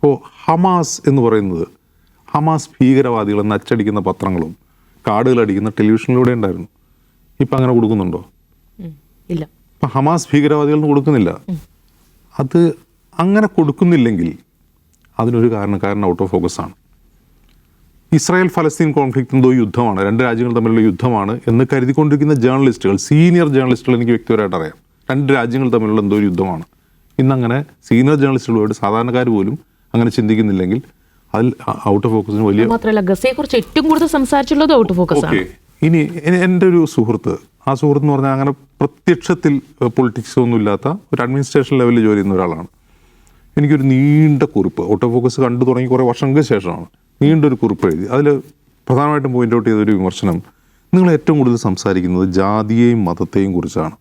ഇപ്പോൾ ഹമാസ് എന്ന് പറയുന്നത് ഹമാസ് ഭീകരവാദികളെന്ന് അച്ചടിക്കുന്ന പത്രങ്ങളും കാർഡുകളടിക്കുന്ന ടെലിവിഷനിലൂടെ ഉണ്ടായിരുന്നു. ഇപ്പം അങ്ങനെ കൊടുക്കുന്നുണ്ടോ? ഇല്ല. ഇപ്പം ഹമാസ് ഭീകരവാദികളൊന്നും കൊടുക്കുന്നില്ല. അത് അങ്ങനെ കൊടുക്കുന്നില്ലെങ്കിൽ അതിനൊരു കാരണം ഔട്ട് ഓഫ് ഫോക്കസാണ്. ഇസ്രായേൽ ഫലസ്തീൻ കോൺഫ്ലിക്റ്റ് എന്തോ യുദ്ധമാണ്, രണ്ട് രാജ്യങ്ങൾ തമ്മിലുള്ള യുദ്ധമാണ് എന്ന് കരുതിക്കൊണ്ടിരിക്കുന്ന ജേർണലിസ്റ്റുകൾ, സീനിയർ ജേർണലിസ്റ്റുകൾ എനിക്ക് വ്യക്തിപരമായിട്ട് അറിയാം. രണ്ട് രാജ്യങ്ങൾ തമ്മിലുള്ള എന്തോ യുദ്ധമാണ്. ഇന്നങ്ങനെ സീനിയർ ജേർണലിസ്റ്റുകളോട് സാധാരണക്കാർ പോലും അങ്ങനെ ചിന്തിക്കുന്നില്ലെങ്കിൽ അതിൽ ഔട്ട് ഓഫ് ഫോക്കസിന് വലിയ മാത്രമല്ല ഗസയെക്കുറിച്ച് ഏറ്റവും കൂടുതൽ സംസാരിച്ചുള്ളത് ഔട്ട് ഓഫ് ഫോക്കസ് ആണ്. ഇനി എൻ്റെ ഒരു സുഹൃത്ത്, ആ സുഹൃത്ത് എന്ന് പറഞ്ഞാൽ അങ്ങനെ പ്രത്യക്ഷത്തിൽ പൊളിറ്റിക്സ് ഒന്നും ഇല്ലാത്ത ഒരു അഡ്മിനിസ്ട്രേഷൻ ലെവലിൽ ജോലി ചെയ്യുന്ന ഒരാളാണ്. എനിക്കൊരു നീണ്ട കുറിപ്പ് ഔട്ട് ഓഫ് ഫോക്കസ് കണ്ടു തുടങ്ങി കുറേ വർഷങ്ങൾക്ക് ശേഷമാണ് നീണ്ടൊരു കുറിപ്പ് എഴുതി. അതിൽ പ്രധാനമായിട്ടും പോയിന്റ് ഔട്ട് ചെയ്തൊരു വിമർശനം, നിങ്ങൾ ഏറ്റവും കൂടുതൽ സംസാരിക്കുന്നത് ജാതിയെയും മതത്തെയും കുറിച്ചാണ്.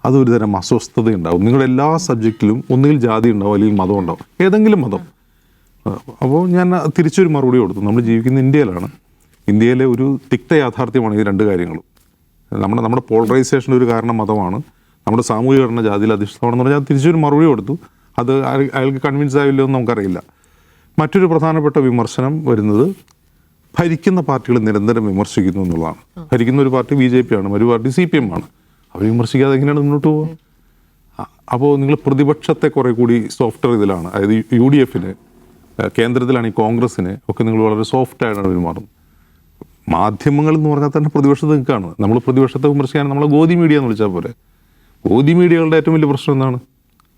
അതൊരു തരം അസ്വസ്ഥത ഉണ്ടാവും. നിങ്ങളുടെ എല്ലാ സബ്ജക്റ്റിലും ഒന്നുകിൽ ജാതി ഉണ്ടാവും അല്ലെങ്കിൽ മതം ഉണ്ടാവും, ഏതെങ്കിലും മതം. അപ്പോൾ ഞാൻ തിരിച്ചൊരു മറുപടി കൊടുത്തു. നമ്മൾ ജീവിക്കുന്ന ഇന്ത്യയിലാണ്. ഇന്ത്യയിലെ ഒരു തിക്ത യാഥാർത്ഥ്യമാണ് ഈ രണ്ട് കാര്യങ്ങളും. നമ്മുടെ പോളറൈസേഷൻ്റെ ഒരു കാരണം മതമാണ്, നമ്മുടെ സാമൂഹിക ഘടന ജാതിയിൽ അധിഷ്ഠിതമാണെന്ന് പറഞ്ഞാൽ തിരിച്ചൊരു മറുപടി കൊടുത്തു. അത് അയാൾക്ക് കൺവിൻസ് ആവില്ലോ എന്ന് നമുക്കറിയില്ല. മറ്റൊരു പ്രധാനപ്പെട്ട വിമർശനം വരുന്നത് ഭരിക്കുന്ന പാർട്ടികൾ നിരന്തരം വിമർശിക്കുന്നു എന്നുള്ളതാണ്. ഭരിക്കുന്ന ഒരു പാർട്ടി BJP ആണ്, ഒരു പാർട്ടി CPM ആണ്. അവർ വിമർശിക്കാതെ എങ്ങനെയാണ് മുന്നോട്ട് പോകുക? അപ്പോൾ നിങ്ങൾ പ്രതിപക്ഷത്തെ കുറേ കൂടി സോഫ്റ്റ്വെയർ ഇതിലാണ്, അതായത് UDFന്, കേന്ദ്രത്തിലാണ് ഈ കോൺഗ്രസ്സിന് ഒക്കെ നിങ്ങൾ വളരെ സോഫ്റ്റായിട്ടാണ് പെരുമാറുന്നത്. മാധ്യമങ്ങൾ എന്ന് പറഞ്ഞാൽ തന്നെ പ്രതിപക്ഷത്ത് നിൽക്കുകയാണ്. നമ്മൾ പ്രതിപക്ഷത്തെ വിമർശിക്കാൻ നമ്മളെ ഗോദി മീഡിയ എന്ന് വിളിച്ചാൽ പോലെ. ഗോദി മീഡിയകളുടെ ഏറ്റവും വലിയ പ്രശ്നം എന്താണ്?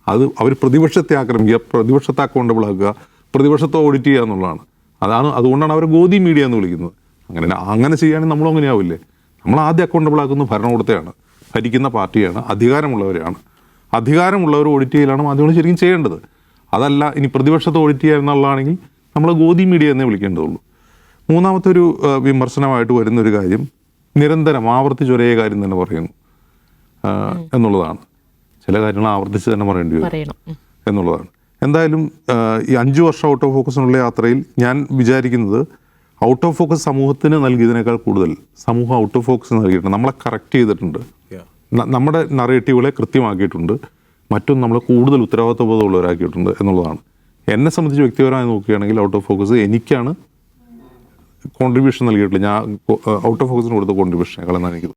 അത് അവർ പ്രതിപക്ഷത്തെ ആക്രമിക്കുക, പ്രതിപക്ഷത്തെ അക്കൗണ്ടബിൾ ആക്കുക, പ്രതിപക്ഷത്തെ ഓഡിറ്റ് ചെയ്യുക എന്നുള്ളതാണ്. അതുകൊണ്ടാണ് അവർ ഗോദി മീഡിയ എന്ന് വിളിക്കുന്നത്. അങ്ങനെ ചെയ്യുകയാണെങ്കിൽ നമ്മളും അങ്ങനെയാവില്ലേ? നമ്മൾ ആദ്യം അക്കൗണ്ടബിൾ ആക്കുന്നത് ഭരണകൂടത്തെയാണ്, ഭരിക്കുന്ന പാർട്ടിയാണ്, അധികാരമുള്ളവരെയാണ്. അധികാരമുള്ളവർ ഓഡിറ്റ് ചെയ്യലാണ് മാധ്യമങ്ങൾ ശരിക്കും ചെയ്യേണ്ടത്. അതല്ല ഇനി പ്രതിപക്ഷത്തെ ഓഡിറ്റ് ചെയ്യുക എന്നുള്ളതാണെങ്കിൽ നമ്മൾ ഗോദി മീഡിയ എന്നേ വിളിക്കേണ്ടതുള്ളൂ. മൂന്നാമത്തെ ഒരു വിമർശനമായിട്ട് വരുന്നൊരു കാര്യം, നിരന്തരം ആവർത്തിച്ച് ഒരേ കാര്യം തന്നെ പറയുന്നു എന്നുള്ളതാണ്. ചില കാര്യങ്ങൾ ആവർത്തിച്ച് തന്നെ പറയേണ്ടി വരും എന്നുള്ളതാണ്. എന്തായാലും ഈ 5 വർഷം ഔട്ട് ഓഫ് ഫോക്കസിനുള്ള യാത്രയിൽ ഞാൻ വിചാരിക്കുന്നത് ഔട്ട് ഓഫ് ഫോക്കസ് സമൂഹത്തിന് നൽകിയതിനേക്കാൾ കൂടുതൽ സമൂഹം ഔട്ട് ഓഫ് ഫോക്കസ് നൽകിയിട്ടുണ്ട്. നമ്മളെ കറക്റ്റ് ചെയ്തിട്ടുണ്ട്, നമ്മുടെ നറേറ്റീവുകളെ കൃത്യമാക്കിയിട്ടുണ്ട്, മറ്റൊന്ന് നമ്മളെ കൂടുതൽ ഉത്തരവാദിത്വബോധമുള്ളവരാക്കിയിട്ടുണ്ട് എന്നുള്ളതാണ്. എന്നെ സംബന്ധിച്ച് വ്യക്തിപരമായി നോക്കുകയാണെങ്കിൽ ഔട്ട് ഓഫ് ഫോക്കസ് എനിക്കാണ് കോൺട്രിബ്യൂഷൻ നൽകിയിട്ടുള്ളത്. ഞാൻ ഔട്ട് ഓഫ് ഫോക്കസിന് കൊടുത്ത കോൺട്രിബ്യൂഷനേക്കാളെന്നാണ് എനിക്ക്